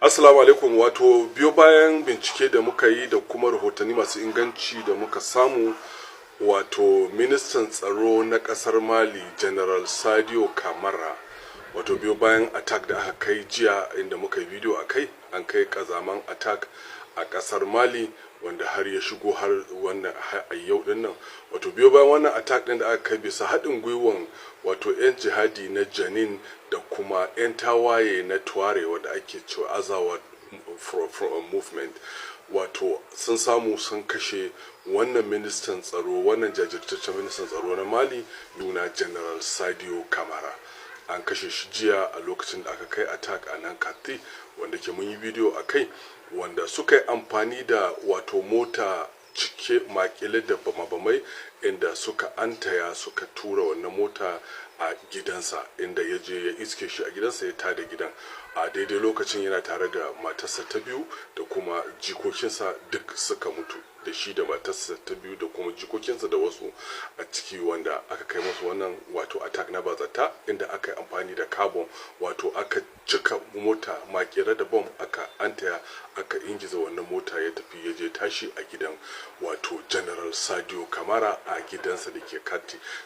Assalamu alaikum. Wato biyo bayan bincike da muka yi da kuma rahotanni masu inganci da muka samu, wato ministan tsaro na kasar Mali General Sadio Kamara, wato biyo bayan attack da aka kai jiya inda muka yi video akai, an kai kazaman attack a kasar Mali wanda har ya shigo har wannan a yau din nan. Wato biyo bayan wannan attack din da aka kai bisa haɗin gwiwan wato 'yan jihadi na Janin da kuma 'yan tawaye na Tuare wanda ake cewa Azawad movement, wato sun samu sun kashe wannan ministan tsaro, wannan jajirtaccen ministan tsaro na Mali nuna General Sadio Kamara. An kashe shi jiya a lokacin da aka kai attack a nan Kati, wanda ke mun yi video akai, wanda suka yi amfani da wato mota cike makile da bamabamai, inda suka antaya suka tura wannan mota a gidansa, inda ya je ya iske shi a gidansa, ya tada gidan. A daidai lokacin yana tare da matarsa ta biyu da kuma jikokinsa, duk suka mutu, da shi da matarsa ta biyu da kuma jikokinsa da wasu a ciki, wanda aka kai musu wannan wato attack na bazata, inda aka yi amfani da carbon, wato aka cika mota makere da bom, aka antaya aka ingiza wannan mota ya tafi, ya je tashi a gidan wato General Sadio Kamara a gidansa da ke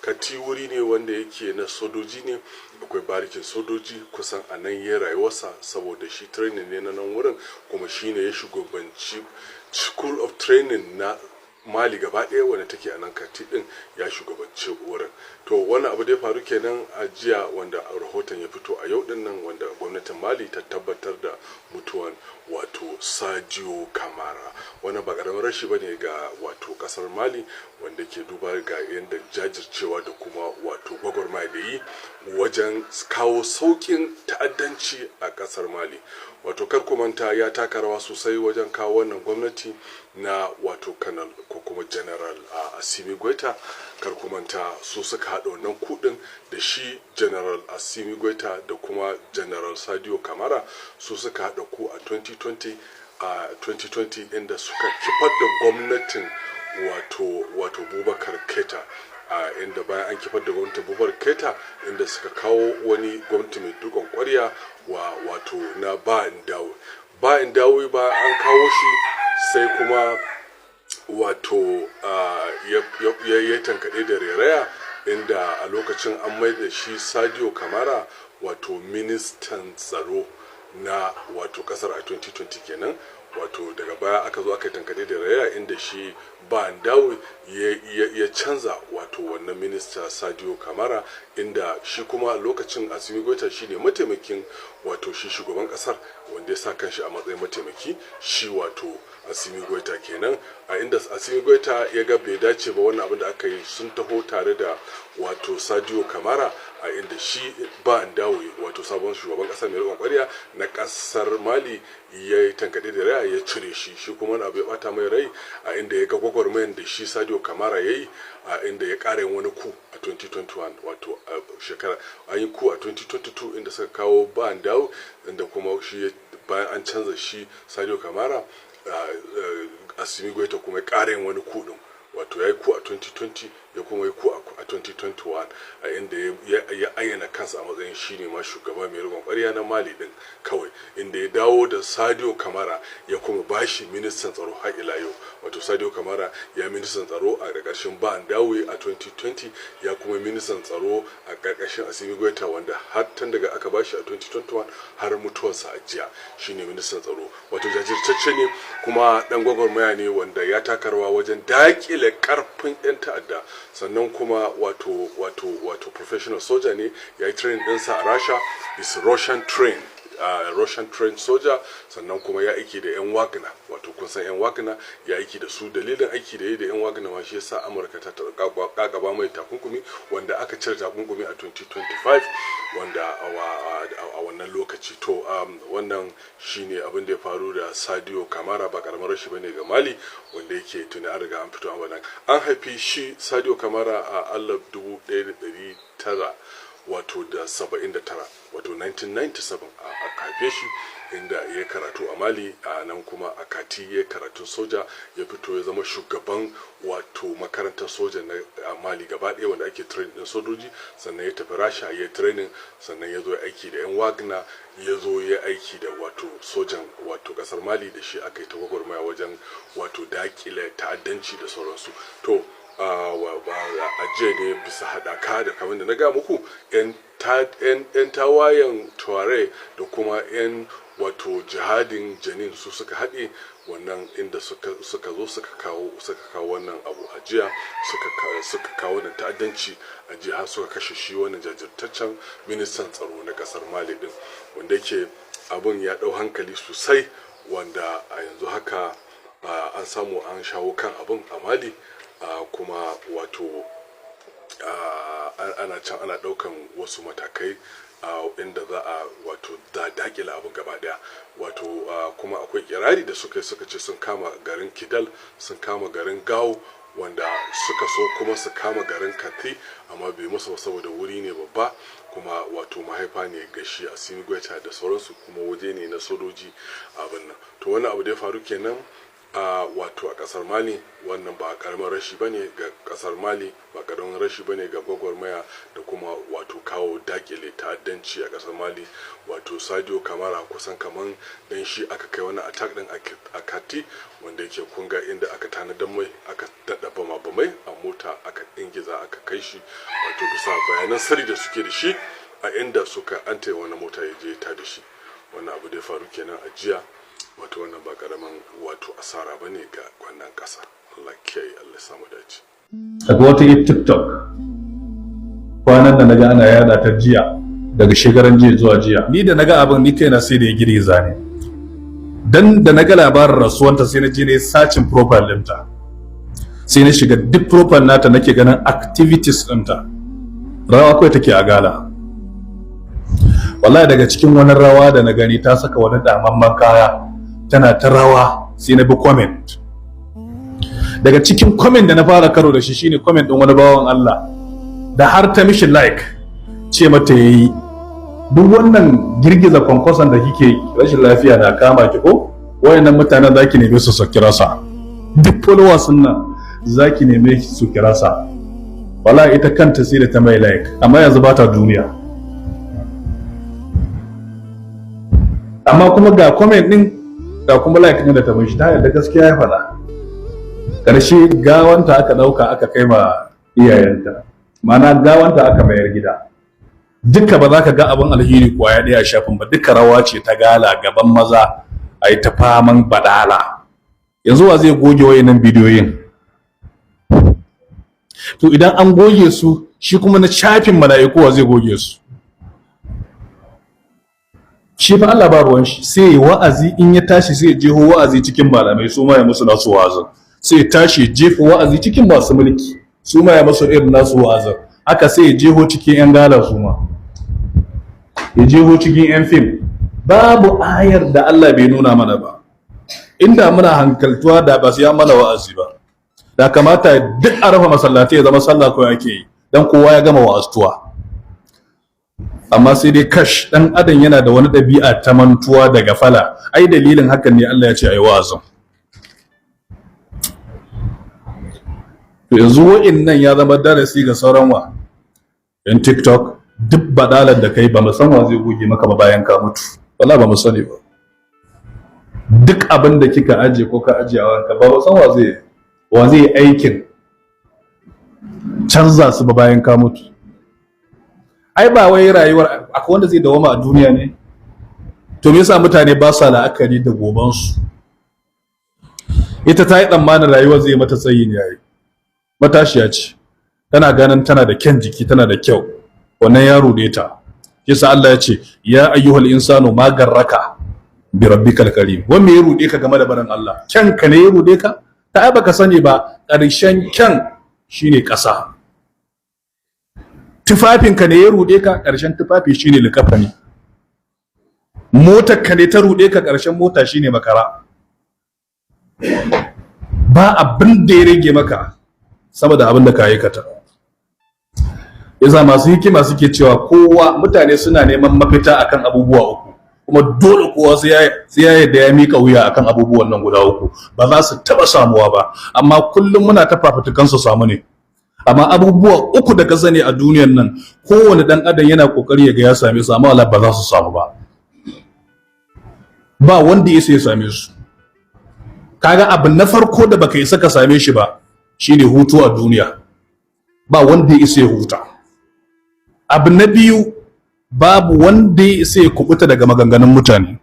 Kati wuri ne wanda yake na sojoji ne, akwai barikin sojoji kusan a nan ya rayuwarsa, saboda shi training ne na nan wurin, kuma shine ya shugabanci School of Training na Mali gaba ɗaya wanda take a nan Kati din, ya shugabanci wurin. To wannan abu da ya faru kenan a jiya, wanda rahoton ya fito a yau din nan, wanda gwamnatin Mali ta tabbatar da mutuwan wato Sadio Kamara. Wannan ba karamin rashi bane ga wato kasar Mali, wanda ke duba ga yanda jajircewa da kuma wato gwagwarmaya da yi wajen kawo saukin ta'addanci a kasar Mali. Wato kar ku manta ya taka rawa sosai wajen kawo wannan gwamnati na wato Colonel ko kuma General Assimi Goita. Kar ku manta su suka haɗa wannan kuɗin da shi General Assimi Goita da kuma General Sadio Kamara, su suka haɗa ku a 2020 inda suka kifar da gwamnatin wato Boubacar Keita, inda bayan an kifar da gwamnatin Boubacar Keita, inda suka kawo wani gwamnati mai dukkan ƙwarya wato na ba Indawi ba an kawo shi, sai kuma wato ya tankaɗe da reraya, inda a lokacin an mai da shi Sadio Kamara wato ministan tsaro na wato kasar a 2020 kenan. Wato daga baya aka zo aka tankade da raya, inda shi ba Ndawi ya canza wato wannan minista Sadio Kamara, inda shi kuma a lokacin Assimi Goita shine mataimakin wato shi shugaban kasar, wanda ya sa kanshi a matsayin mataimaki shi wato Assimi Goita kenan. A inda Assimi Goita ya ga bai dace ba wannan abin da aka yi, sun taho tare da wato Sadio Kamara, a inda shi ba Ndawi wato sabon shugaban kasar mai riƙon ƙwarya na kasar Mali ya yi tankaɗe da raya, ya cire shi kuma wani abu ya bata mai rai, a inda ya ga gwagwarmayar da shi Sadio Kamara ya yi, a inda ya ƙara wani ku a 2021, wato a shekara an yi ku a 2022 inda suka kawo ba Ndawi, inda kuma shi bayan an canza shi Sadio Kamara, Assimi Goita kuma ya ƙara wani ku din, wato ya yi ku a 2020 ya kuma yi ku a 2021, a inda ya ayyana kansa a matsayin shine ma shugaba mai riƙon ƙwarya na Mali din kawai, inda ya dawo da Sadio Kamara ya kuma bashi ministan tsaro har ila yau. Wato Sadio Kamara ya ministan tsaro a ƙarƙashin ba Ndawi a 2020, ya kuma ministan tsaro a ƙarƙashin Assimi Goita, wanda har tun daga aka bashi a 2021 har mutuwarsa a jiya shine ministan tsaro. Wato jajirtacce ne kuma dan gwagwarmaya ne, wanda ya taka rawa wajen daƙile ƙarfin 'yan ta'adda, sannan kuma wato professional soldier ne, ya yi training ɗinsa a Rasha, is Russian trained soldier, sannan kuma ya aiki da 'yan Wagner. Wato kun san 'yan Wagner, ya aiki da su, dalilin aiki da yi da 'yan Wagner ma shi yasa Amurka ta kakaba mai takunkumi, wanda aka cire takunkumi a 2025, wanda a wannan lokaci. To wannan shine abin da ya faru da Sadio Kamara. Ba karamar rashi bane ga Mali, wanda yake tuni an riga an fito a wannan. An haifi shi Sadio Kamara a 1900 wato da 79, wato 1997 a aka haife shi, inda ya karatu a Mali, a nan kuma a Kati ya karatun soja, ya fito ya zama shugaban wato makarantar soja na Mali gaba ɗaya wanda ake training din sojoji. Sannan ya tafi Rasha ya training, sannan ya zo ya aiki da yan Wagner, ya zo ya aiki da wato sojan wato kasar Mali, da shi aka yi ta gwagwarmaya wajen wato dakile ta'addanci da sauransu. To a jiya ne bisa haɗaka da kamar da na ga muku 'yan tawayen Tuareg da kuma 'yan wato jihadin Janin su suka haɗe wannan, inda suka zo suka kawo wannan abu a jiya, suka kawo wannan ta'addanci a jiya, har suka kashe shi wannan jajirtaccen ministan tsaro na kasar Mali din, wanda yake abun ya ɗau hankali sosai, wanda a yanzu haka an samu an shawo kan abun a Mali, kuma wato ana ɗaukan wasu matakai inda za a wato dakila abin gaba daya, wato kuma akwai kirari da suka ce sun kama garin Kidal, sun kama garin Gao, wanda suka so kuma su kama garin Kati, amma bai musu saboda wuri ne babba, kuma wato mahaifa ne ga shi Assimi Goïta da sauransu, kuma waje ne na sojoji abin nan. To wannan abu da ya faru kenan wato a kasar Mali. Wannan ba karamin rashi bane ga kasar Mali, ba karamin rashi bane ga gwagwarmaya da kuma wato kawo dakile ta'addanci a kasar Mali. Wato Sadio Kamara kusan kaman dan shi aka kai wani attack din a Kati, wanda yake kunga inda aka tanadar mai, aka dada bamai a mota, aka ingiza aka kai shi, wato bisa bayanan sirri da suke da shi a inda suka ante wani mota ya je ta da shi. Wannan abu da ya faru kenan a jiya, wato wannan ba karaman wato asara bane ga wannan kasa. Allah kiyaye, Allah samu dace. Daga wata TikTok kwanan da naga ana yada ta jiya, daga shekaran jiya zuwa jiya, ni da naga abin ni kaina sai da ya girgiza ne, dan da naga labarin rasuwanta sai na je ne searching profile ɗinta, sai na shiga duk profile nata nake ganin activities ɗinta, rawa kawai take a gala. Wallahi daga cikin wani rawa da na gani ta saka wani damamman kaya tana ta rawa, sai na bi comment. Daga cikin comment da na fara karo da shi shine comment din wani bawan Allah da har ta mishi like, ce mata yayi duk wannan girgiza kwankwason da kike yi, rashin lafiya na kama ki ko, wayannan mutanen zaki neme su kira sa, duk followers nan zaki neme su kira sa. Wallahi ita kanta sai da ta mai like, amma yanzu ba ta duniya. Amma kuma ga comment din ga kuma like din da ta mishi, ta yarda gaskiya ya faɗa. Karshe gawanta aka dauka aka kai ma iyayenta, mana gawanta aka mayar gida. Duka ba za ka ga abin alheri kwaya ɗaya a shafin ba, duka rawa ce ta gala gaban maza, a yi ta faman badala. Yanzu wa zai goge wayannan bidiyoyin? To idan an goge su, shi kuma na shafin mala'iku wa zai goge su? Shi fa Allah ba ruwan shi, sai ya wa'azi, in ya tashi sai ya jeho wa'azi cikin malamai, su ma ya musu nasu wa'azin. Sai ya tashi jefa wa'azi cikin masu mulki, su ma ya musu irin nasu wa'azin. Haka sai ya jeho cikin 'yan gala, su ma ya jeho cikin 'yan fim. Babu ayar da Allah bai nuna mana ba. Inda muna hankaltuwa da ba su ya mana wa'azi ba, da kamata duk a rafa masallatai ya zama sallah kawai ake yi, dan kowa ya gama wa'aztuwa. Amma sai dai kash, dan adam yana da wani ɗabi'a ta mantuwa da gafala. Ai dalilin hakan ne Allah ya ce ai wa'azin. To yanzu wa'innan ya zama darasi ga sauran yan TikTok. Duk badalar da kai ba mu san wa zai goge maka ba bayan ka mutu, wallahi ba mu sani ba. Duk abin da kika aje ko ka aje a wanka ba mu san wa zai aikin canza su ba bayan ka mutu. Ai ba wai rayuwar akwai wanda zai dawama a duniya ne? To me yasa mutane ba sa la'akari da gobansu? Ita ta yi tsammanin rayuwar zai mata tsayi ne yayi. Matashiya ce, tana ganin tana da kyan jiki, tana da kyau, wannan ya rude ta. Yasa Allah ya ce ya ayyuhal insanu ma garraka bi rabbikal karim. Wanda ya rude ka game da barin Allah, kyan ka ne ya rude ka? Ta ai baka sani ba, ƙarshen kyan shine ƙasa. Tufafin ka ne ya rude ka, ƙarshen tufafi shine likafani. Motar ka ne ta rude ka, ƙarshen mota shine makara. Ba abin da ya rage maka sama da abin da ka aikata. Yasa masu hikima suke cewa mutane suna neman mafita akan abubuwa uku, kuma dole kowa sai ya yadda ya mika wuya akan abubuwan nan guda uku, ba za su taba samuwa ba. Amma kullum muna ta fafutukan su samu ne. Amma abubuwa uku da ka sani a duniyar nan kowane dan adam yana kokari ya ga ya same su, amma Allah ba za su samu ba. Ba wanda ya same su. Kaga abin na farko da baka isa ka same shi ba shine hutu a duniya. Ba wanda ya isa ya huta. Abu na biyu, babu wanda ya isa ya kubuta daga maganganun mutane.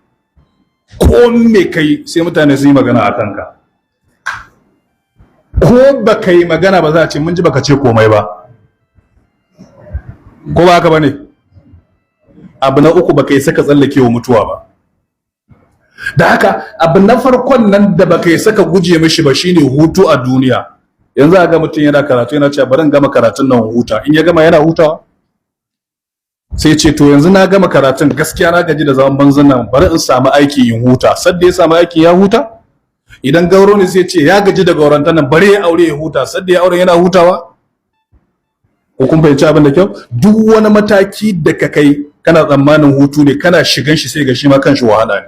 Ko me kai sai mutane su yi magana a kanka. Ko baka yi magana ba za a ce mun ji baka ce komai ba. Ko ba haka bane? Abu na uku, baka yi saka tsallake wa mutuwa ba. Da haka abu na farkon nan da baka yi saka guje mishi ba shine hutu a duniya. Yanzu a ga mutum yana karatu yana cewa bari in gama karatun nan huta. In ya gama yana hutawa? Sai ce to yanzu na gama karatun, gaskiya na gaji da zaman banzan nan, bari in samu aiki in huta. Sadda ya samu aiki ya huta? Idan gauro ne sai ce ya gaji da gaurantan nan, bari ya aure ya huta. Sadda ya aure yana hutawa? Ko kun fahimci abin da kyau? Duk wani mataki da ka kai kana tsammanin hutu ne, kana shigan shi sai ga shi ma kanshi wahala ne.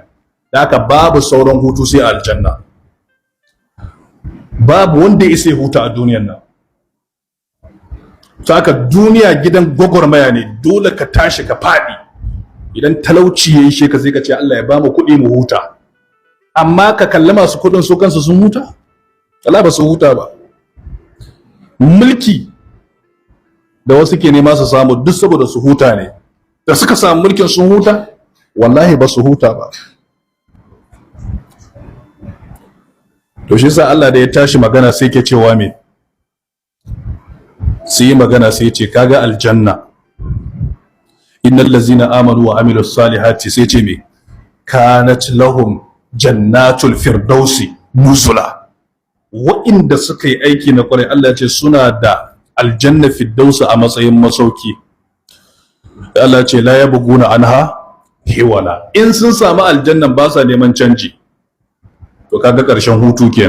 Da haka babu sauran hutu sai aljanna. Babu wanda ya isa huta a duniyar nan. Saka duniya gidan gwagwarmaya ne, dole ka tashi ka faɗi. Idan talauci ya yi shi ka sai ka ce Allah ya ba mu kuɗi mu huta. Amma ka kalli masu kuɗin su kansu sun huta? Allah ba su huta ba. Mulki da wasu ke nema su samu duk saboda su huta ne. Da suka samu mulkin sun huta? Wallahi ba su huta ba. To shi yasa Allah da ya tashi magana sai ke cewa me? Sai yi magana sai ce kaga aljanna, innal ladzina amanu wa amilus salihati, sai ce me? Kanat lahum jannatul firdausi nuzula. Wa'inda suka yi aiki na kwarai, Allah ya ce suna da aljanna firdausi a matsayin masauki. Allah ya ce la yabghuna anha hiwala. In sun samu aljannan ba sa neman canji. To kaga ƙarshen hutu kenan.